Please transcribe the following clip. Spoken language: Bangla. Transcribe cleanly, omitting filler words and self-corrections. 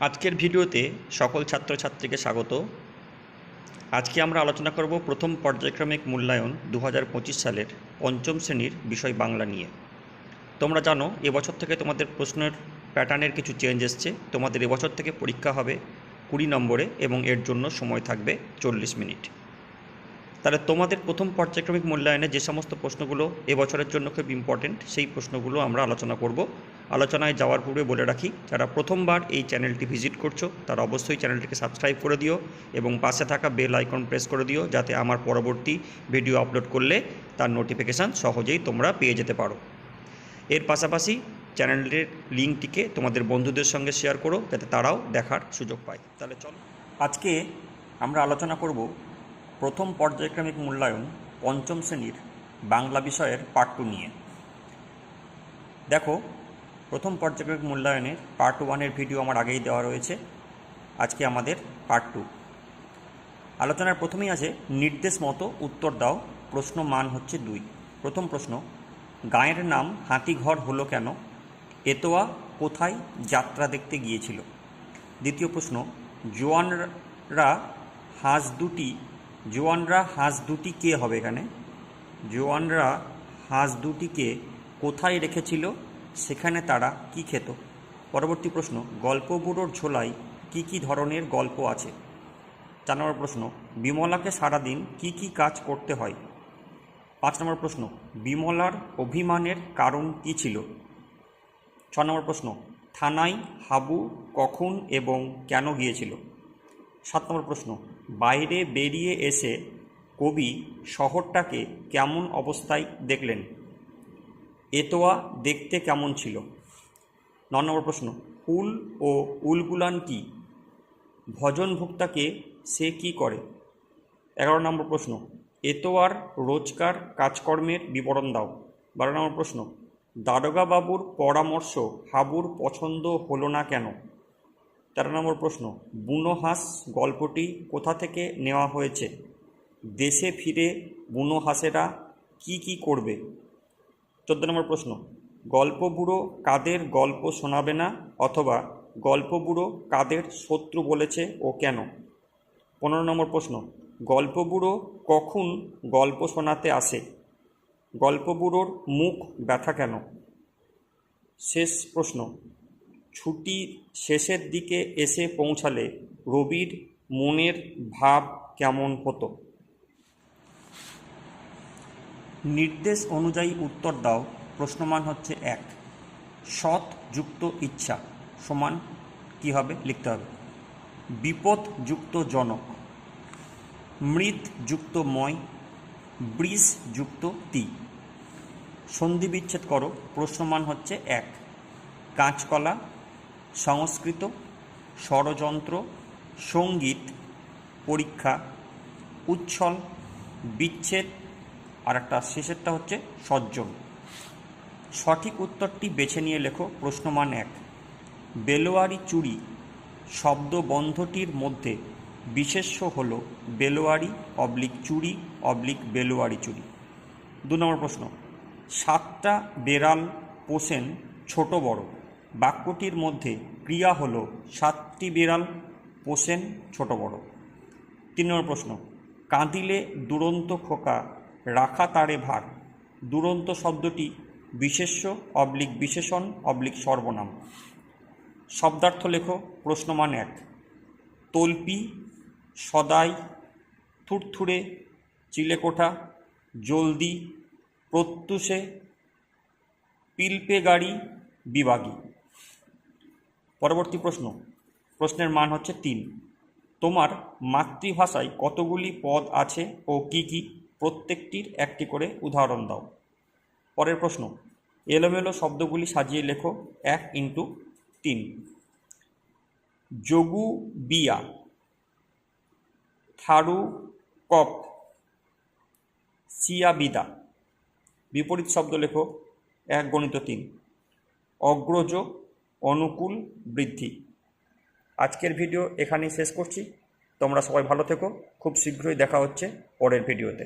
আজকের ভিডিওতে সকল ছাত্রছাত্রীকে স্বাগত। আজকে আমরা আলোচনা করব প্রথম পর্যায়ক্রমিক মূল্যায়ন 2025 সালের পঞ্চম শ্রেণীর বিষয় বাংলা নিয়ে। তোমরা জানো এবছর থেকে তোমাদের প্রশ্নের প্যাটার্নের কিছু চেঞ্জ এসছে। তোমাদের এবছর থেকে পরীক্ষা হবে 20 নম্বরে এবং এর জন্য সময় থাকবে 40 মিনিট। তাহলে তোমাদের প্রথম পর্যায়ক্রমিক মূল্যায়নে যে সমস্ত প্রশ্নগুলো এবছরের জন্য খুব ইম্পর্টেন্ট সেই প্রশ্নগুলো আমরা আলোচনা করব। আলোচনায় যাওয়ার পূর্বে বলে রাখি, যারা প্রথমবার এই চ্যানেলটি ভিজিট করছো তারা অবশ্যই চ্যানেলটিকে সাবস্ক্রাইব করে দিও এবং পাশে থাকা বেল আইকন প্রেস করে দিও, যাতে আমার পরবর্তী ভিডিও আপলোড করলে তার নোটিফিকেশান সহজেই তোমরা পেয়ে যেতে পারো। এর পাশাপাশি চ্যানেলের লিঙ্কটিকে তোমাদের বন্ধুদের সঙ্গে শেয়ার করো, যাতে তারাও দেখার সুযোগ পায়। তাহলে চলো, আজকে আমরা আলোচনা করব প্রথম পর্যায়ক্রমিক মূল্যায়ন পঞ্চম শ্রেণীর বাংলা বিষয়ের পার্ট 2 নিয়ে। দেখো, প্রথম পর্যায়ক্রমিক মূল্যায়নের পার্ট 1-এর ভিডিও আমার আগেই দেওয়া রয়েছে। আজকে আমাদের পার্ট 2। আলোচনার প্রথমেই আছে নির্দেশ মতো উত্তর দাও। প্রশ্ন মান হচ্ছে 2। প্রথম প্রশ্ন, গাঁয়ের নাম হাতিঘর হলো কেন? এতোয়া কোথায় যাত্রা দেখতে গিয়েছিল? দ্বিতীয় প্রশ্ন, জোয়ানরা হাঁস দুটি কে হবে এখানে? জোয়ানরা হাঁস দুটিকে কোথায় রেখেছিল? সেখানে তারা কি খেত? পরবর্তী প্রশ্ন, গল্প বুড়োর ঝোলায় কি কি ধরনের গল্প আছে? 4 নম্বর প্রশ্ন, বিমলাকে সারাদিন কি কি কাজ করতে হয়? 5 নম্বর প্রশ্ন, বিমলার অভিমানের কারণ কী ছিল? 6 নম্বর প্রশ্ন, থানায় হাবু কখন এবং কেন গিয়েছিল? 7 নম্বর প্রশ্ন, বাইরে বেরিয়ে এসে কবি শহরটাকে কেমন অবস্থায় দেখলেন? এতোয়া দেখতে কেমন ছিল? 9 নম্বর প্রশ্ন, ফুল ও উলগুলান কি? ভজনভুক্তাকে সে কি করে? 11 নম্বর প্রশ্ন, এতোয়ার রোজকার কাজকর্মের বিবরণ দাও। 12 নম্বর প্রশ্ন, দারোগা বাবুর পরামর্শ হাবুর পছন্দ হলো না কেন? 13 নম্বর প্রশ্ন, বুনো হাঁস গল্পটি কোথা থেকে নেওয়া হয়েছে? দেশে ফিরে বুনো হাঁসেরা কি কি করবে? 14 নম্বর প্রশ্ন, গল্প বুড়ো কাদের গল্প শোনাবে না, অথবা গল্প বুড়ো কাদের শত্রু বলেছে ও কেন? 15 নম্বর প্রশ্ন, গল্প বুড়ো কখন গল্প শোনাতে আসে? গল্প বুড়োর মুখ ব্যথা কেন? শেষ প্রশ্ন, ছুটির শেষের দিকে এসে পৌঁছালে রবির মনের ভাব কেমন হতো? নির্দেশ অনুযায়ী উত্তর দাও। প্রশ্নমান হচ্ছে 1। সৎ যুক্ত ইচ্ছা সমান কী হবে লিখতে হবে? বিপদ যুক্ত জনক, মৃৎ যুক্ত ময়, বৃষ যুক্ত তি। সন্ধি বিচ্ছেদ করো। প্রশ্নমান হচ্ছে 1। কাঁচকলা, সংস্কৃত, ষড়যন্ত্র, সঙ্গীত, পরীক্ষা, উচ্ছল, বিচ্ছেদ, আর একটা শেষেরটা হচ্ছে সজ্জন। সঠিক উত্তরটি বেছে নিয়ে লেখো। প্রশ্নমান 1। বেলোয়ারি চুড়ি শব্দবন্ধটির মধ্যে বিশেষ্য হল বেলোয়ারি /চুড়ি বেলোয়ারি চুড়ি। 2 নম্বর প্রশ্ন, 7টা বেড়াল পোষেন ছোট বড়। বাক্যটির মধ্যে ক্রিয়া হল 7টি বেড়াল পোষেন ছোট বড়। 3 নম্বর প্রশ্ন, কাঁদিলে দুরন্ত খোকা রাখা তারে ভার। দুরন্ত শব্দটি বিশেষ্য বিশেষণ সর্বনাম। শব্দার্থ লেখো। প্রশ্নমান 1। তল্পি, সদাই, থুরথুরে, চিলেকোঠা, জলদি, প্রত্যুষে, পিলপে গাড়ি, বিভাগী। পরবর্তী প্রশ্ন, প্রশ্নের মান হচ্ছে 3। তোমার মাতৃভাষায় কতগুলি পদ আছে ও কি কি? প্রত্যেকটির একটি করে উদাহরণ দাও। পরের প্রশ্ন, এলোমেলো শব্দগুলি সাজিয়ে লেখো 1x3। যোগু বিয়া, থারু কপ, সিয়াবিদা। বিপরীত শব্দ লেখো 1x3। অগ্রজ, অনুকূল, বৃদ্ধি। আজকের ভিডিও এখানেই শেষ করছি। তোমরা সবাই ভালো থেকো। খুব শীঘ্রই দেখা হচ্ছে পরের ভিডিওতে।